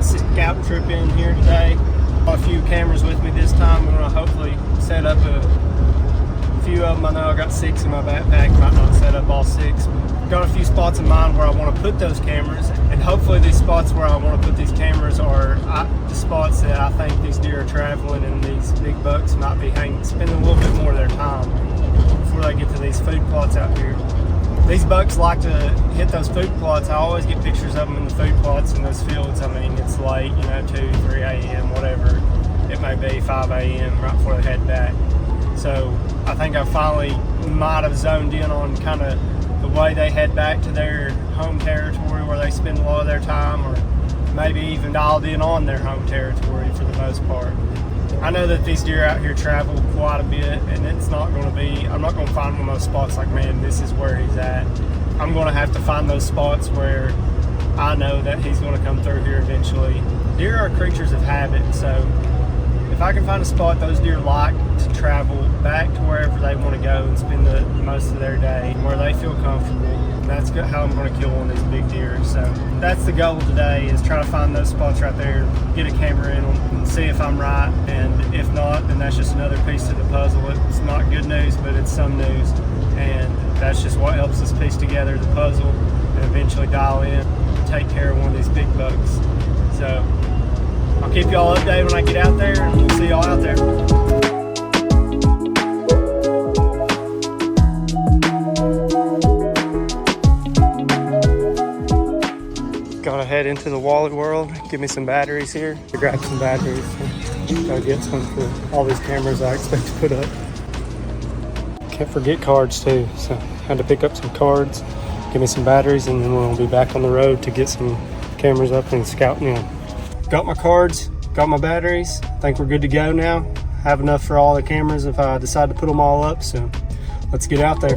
scout trip in here today. Got a few cameras with me this time. I'm gonna hopefully set up a few of them. I know I got 6 in my backpack, might not set up all 6. Got a few spots in mind where I want to put those cameras, and hopefully these spots where I want to put these cameras are the spots that I think these deer are traveling and these big bucks might be spending a little bit more of their time before they get to these food plots out here. These bucks like to hit those food plots. I always get pictures of them in the food plots in those fields. I mean, it's late, 2, 3 a.m., whatever it may be, 5 a.m., right before they head back. So I think I finally might have zoned in on kind of the way they head back to their home territory where they spend a lot of their time, or maybe even dialed in on their home territory for the most part. I know that these deer out here travel quite a bit, and it's not going to be, I'm not going to find one of those spots like, man, this is where he's at. I'm going to have to find those spots where I know that he's going to come through here eventually. Deer are creatures of habit, so if I can find a spot those deer like to travel back to wherever they want to go and spend the most of their day, where they feel comfortable, that's how I'm going to kill one of these big deer. So that's the goal today, is try to find those spots right there, get a camera in them, and see if I'm right. And if not, then that's just another piece to the puzzle. It's not good news, but it's some news. And that's just what helps us piece together the puzzle and eventually dial in and take care of one of these big bucks. So I'll keep y'all updated when I get out there, and we'll see y'all out there. Gotta head into the Wally World, give me some batteries here. Grab some batteries. Gotta get some for all these cameras I expect to put up. Can't forget cards too, so had to pick up some cards, give me some batteries, and then we'll be back on the road to get some cameras up and scouting in. Got my cards, got my batteries. I think we're good to go now. Have enough for all the cameras if I decide to put them all up, so let's get out there.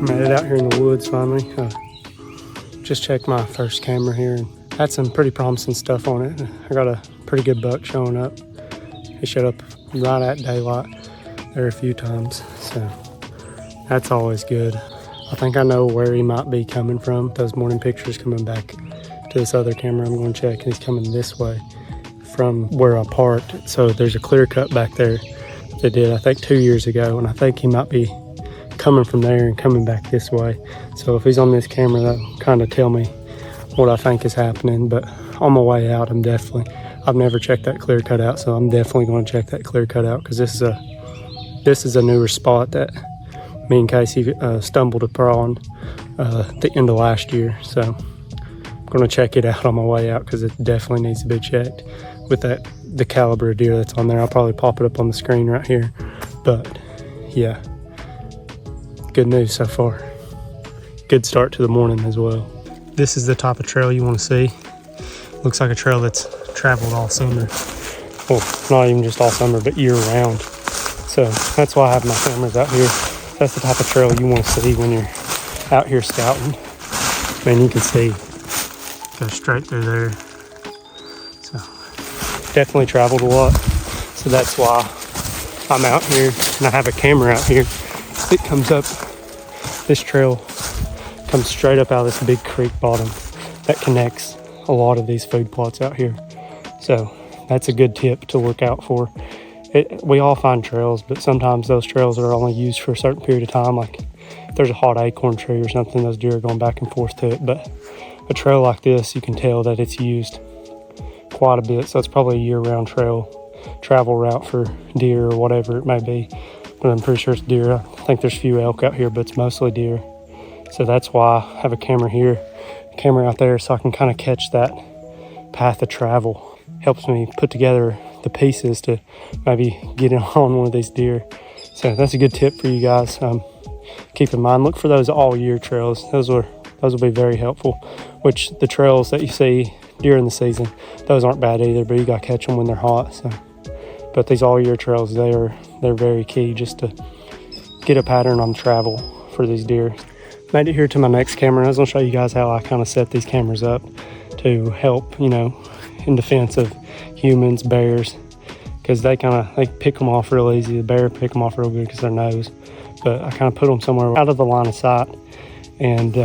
Made it out here in the woods finally. Just checked my first camera here and had some pretty promising stuff on it. I got a pretty good buck showing up. He showed up right at daylight there a few times, so that's always good. I think I know where he might be coming from. Those morning pictures coming back to this other camera I'm going to check, and he's coming this way from where I parked. So there's a clear cut back there they did, I think 2 years ago, and I think he might be coming from there and coming back this way. So if he's on this camera, that'll kind of tell me what I think is happening. But on my way out, I've never checked that clear cut out, so I'm definitely going to check that clear cut out, because this is a newer spot that me and Casey stumbled upon the end of last year. So I'm going to check it out on my way out, because it definitely needs to be checked with the caliber of deer that's on there. I'll probably pop it up on the screen right here. But yeah, good news so far. Good start to the morning as well. This is the type of trail you want to see. Looks like a trail that's traveled all summer. Well, not even just all summer, but year round. So that's why I have my cameras out here. That's the type of trail you want to see when you're out here scouting. Man, you can see, go straight through there. So definitely traveled a lot. So that's why I'm out here and I have a camera out here. It comes up, this trail comes straight up out of this big creek bottom that connects a lot of these food plots out here. So that's a good tip to look out for. We all find trails, but sometimes those trails are only used for a certain period of time. Like if there's a hot acorn tree or something, those deer are going back and forth to it. But a trail like this, you can tell that it's used quite a bit. So it's probably a year-round travel route for deer or whatever it may be. But I'm pretty sure it's deer. I think there's a few elk out here, but it's mostly deer. So that's why I have a camera here, a camera out there, so I can kind of catch that path of travel. Helps me put together the pieces to maybe get in on one of these deer. So that's a good tip for you guys. Keep in mind, look for those all-year trails. Those will be very helpful. Which the trails that you see during the season, those aren't bad either, but you got to catch them when they're hot. So, but these all-year trails, they're very key just to get a pattern on travel for these deer. Made it here to my next camera. I was going to show you guys how I kind of set these cameras up to help, you know, in defense of humans, bears, because they pick them off real easy. The bear pick them off real good because their nose. But I kind of put them somewhere out of the line of sight and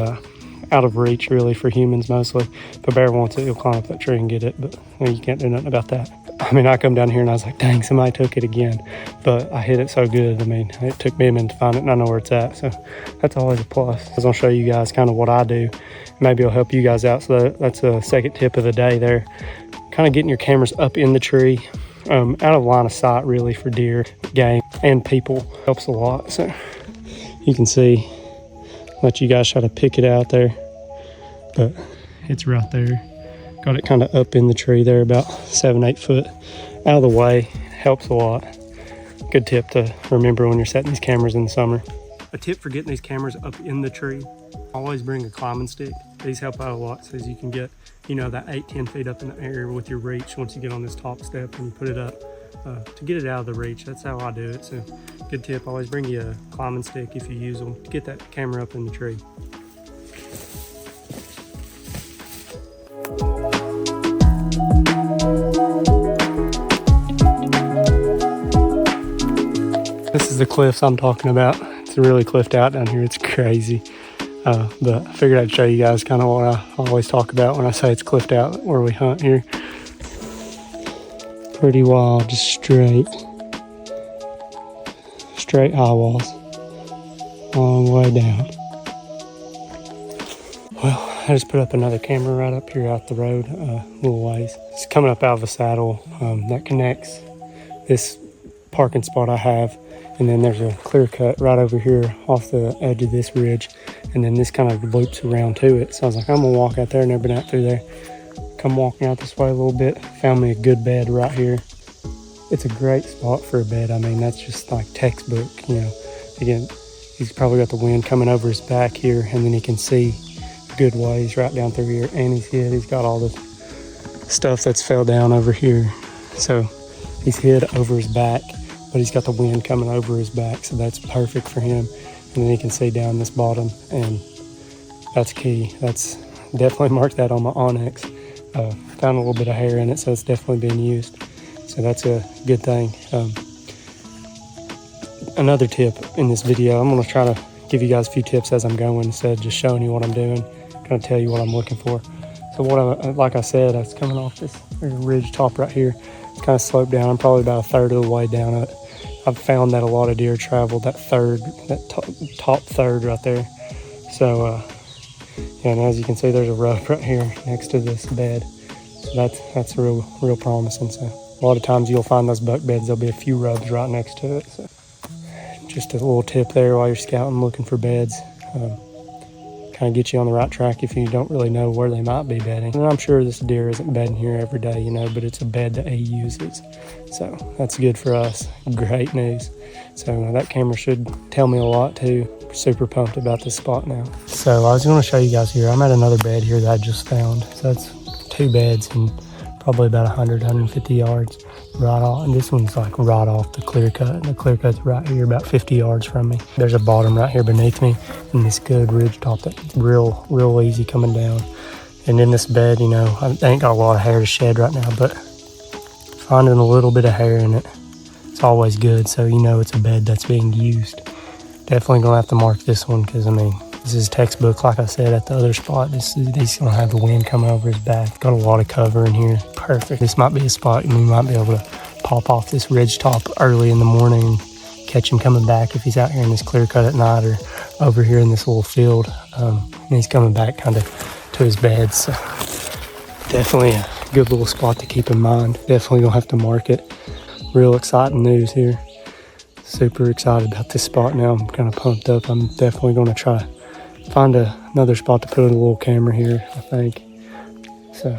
out of reach, really, for humans mostly. If a bear wants it, he'll climb up that tree and get it, but you can't do nothing about that. I mean, I come down here and I was like, dang, somebody took it again. But I hit it so good. I mean, it took me a minute to find it and I know where it's at. So that's always a plus. I was going to show you guys kind of what I do. Maybe it'll help you guys out. So that's a second tip of the day there. Kind of getting your cameras up in the tree, out of line of sight, really, for deer, game, and people helps a lot. So you can see, let you guys try to pick it out there. But it's right there. Got it kind of up in the tree there, about 7-8 foot out of the way. Helps a lot. Good tip to remember when you're setting these cameras in the summer. A tip for getting these cameras up in the tree, always bring a climbing stick. These help out a lot, so as you can get, you know, that 8-10 feet up in the air with your reach once you get on this top step and you put it up to get it out of the reach. That's how I do it. So good tip, always bring you a climbing stick if you use them to get that camera up in the tree. This is the cliffs I'm talking about. It's really cliffed out down here. It's crazy. But I figured I'd show you guys kind of what I always talk about when I say it's cliffed out where we hunt here. Pretty wild, just straight high walls, long way down. Well, I just put up another camera right up here out the road, a little ways. It's coming up out of a saddle that connects this parking spot I have, and then there's a clear cut right over here off the edge of this ridge, and then this kind of loops around to it. So I was like, I'm gonna walk out there. Never been out through there. Come walking out this way a little bit. Found me a good bed right here. It's a great spot for a bed. I mean, that's just like textbook, you know. Again, he's probably got the wind coming over his back here, and then he can see good ways right down through here, and he's got all the stuff that's fell down over here. So he's hid over his back, but he's got the wind coming over his back, so that's perfect for him. And then he can see down this bottom, and that's key. That's definitely marked that on my Onyx. Found a little bit of hair in it, so it's definitely being used. So that's a good thing. Another tip in this video, I'm going to try to give you guys a few tips as I'm going instead of just showing you what I'm doing, kind of tell you what I'm looking for. So like I said, I was coming off this ridge top right here. It's kind of sloped down. I'm probably about a third of the way down it. I've found that a lot of deer travel that top third right there. So, yeah, and as you can see, there's a rub right here next to this bed. So that's real promising. So a lot of times you'll find those buck beds, there'll be a few rubs right next to it. So just a little tip there while you're scouting, looking for beds. Kind of get you on the right track if you don't really know where they might be bedding. And I'm sure this deer isn't bedding here every day, you know, but it's a bed that he uses. So that's good for us. Great news. So that camera should tell me a lot too. Super pumped about this spot now. So I was going to show you guys here. I'm at another bed here that I just found. So that's 2 beds and probably about 150 yards right off. And this one's like right off the clear cut. And the clear cut's right here about 50 yards from me. There's a bottom right here beneath me and this good ridge top that's real easy coming down. And in this bed, you know, I ain't got a lot of hair to shed right now, but finding a little bit of hair in it, it's always good. So you know it's a bed that's being used. Definitely gonna have to mark this one because I mean, this is textbook, like I said at the other spot. He's gonna have the wind coming over his back. Got a lot of cover in here. Perfect. This might be a spot and we might be able to pop off this ridge top early in the morning and catch him coming back if he's out here in this clear cut at night or over here in this little field. And he's coming back kind of to his bed. So definitely a good little spot to keep in mind. Definitely gonna have to mark it. Real exciting news here. Super excited about this spot now. I'm kind of pumped up. I'm definitely gonna try to find another spot to put a little camera here, I think. So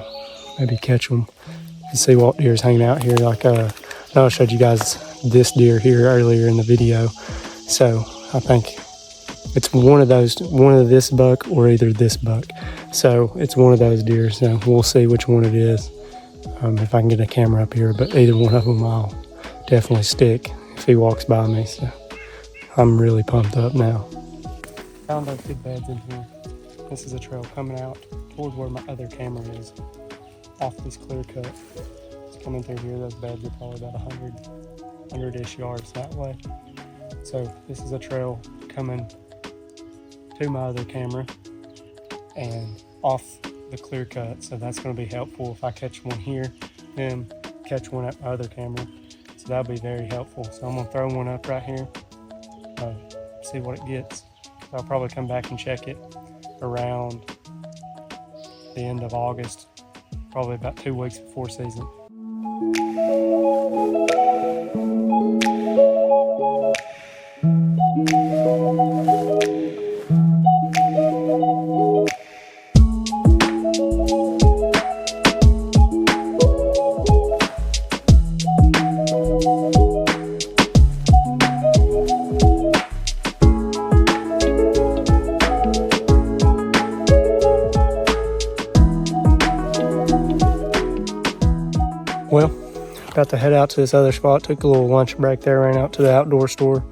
maybe catch them and see what deer's hanging out here. Like I know I showed you guys this deer here earlier in the video. So I think it's one of this buck or either this buck. So it's one of those deer. So we'll see which one it is. If I can get a camera up here, but either one of them I'll definitely stick if he walks by me. So I'm really pumped up now. Found those big beds in here. This is a trail coming out towards where my other camera is, off this clear cut. It's coming through here. Those beds are probably about 100-ish yards that way. So this is a trail coming to my other camera and off the clear cut. So that's going to be helpful if I catch one here, then catch one at my other camera. So that'll be very helpful. So I'm going to throw one up right here, see what it gets. I'll probably come back and check it around the end of August, probably about 2 weeks before season. Well, about to head out to this other spot. Took a little lunch break there, ran out to the outdoor store.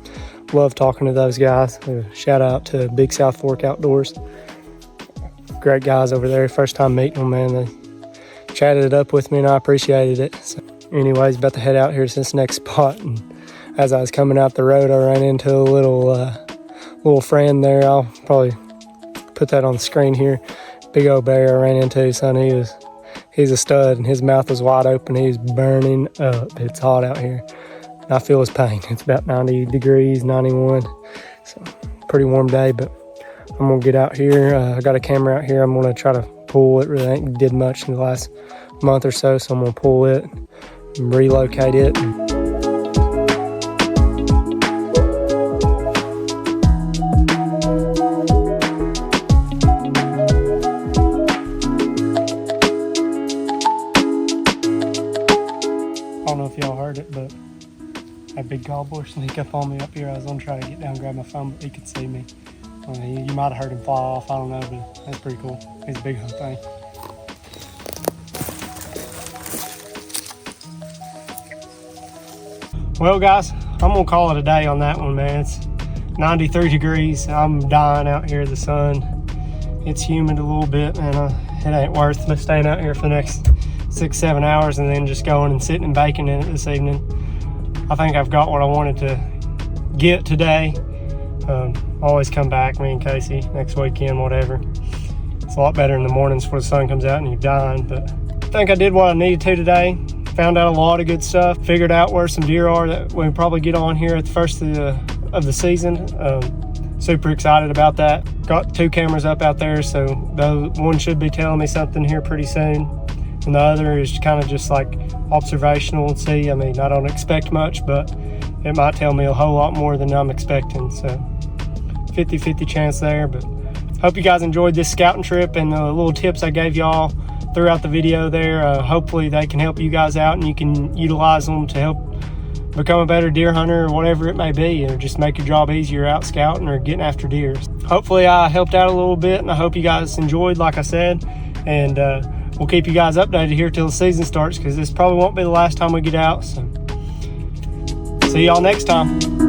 Love talking to those guys. Shout out to Big South Fork Outdoors. Great guys over there. First time meeting them, man. They chatted it up with me and I appreciated it. So anyways, about to head out here to this next spot. And as I was coming out the road, I ran into a little friend there. I'll probably put that on the screen here. Big old bear I ran into, son. He's a stud, and his mouth was wide open. He's burning up. It's hot out here. And I feel his pain. It's about 90 degrees, 91. So pretty warm day, but I'm gonna get out here. I got a camera out here. I'm gonna try to pull it. Really ain't did much in the last month or so, so I'm gonna pull it and relocate it. I don't know if y'all heard it, but that big gobbler sneak up on me up here. I was gonna try to get down and grab my phone, but he could see me. You might have heard him fly off, I don't know, but that's pretty cool. He's a big hunt thing. Well guys, I'm gonna call it a day on that one, man. It's 93 degrees. I'm dying out here in the sun. It's humid a little bit, man. It ain't worth me staying out here for the next 6-7 hours and then just going and sitting and baking in it this evening. I think I've got what I wanted to get today. Always come back, me and Casey, next weekend, whatever. It's a lot better in the mornings before the sun comes out and you're dying, but I think I did what I needed to today. Found out a lot of good stuff. Figured out where some deer are that we probably get on here at the first of the season. Super excited about that. Got 2 cameras up out there, so one should be telling me something here pretty soon. And the other is kind of just like observational and see. I mean, I don't expect much, but it might tell me a whole lot more than I'm expecting. So 50-50 chance there, but hope you guys enjoyed this scouting trip and the little tips I gave y'all throughout the video there. Hopefully they can help you guys out and you can utilize them to help become a better deer hunter or whatever it may be, or just make your job easier out scouting or getting after deer. Hopefully I helped out a little bit, and I hope you guys enjoyed, like I said, and we'll keep you guys updated here till the season starts, because this probably won't be the last time we get out. So see y'all next time.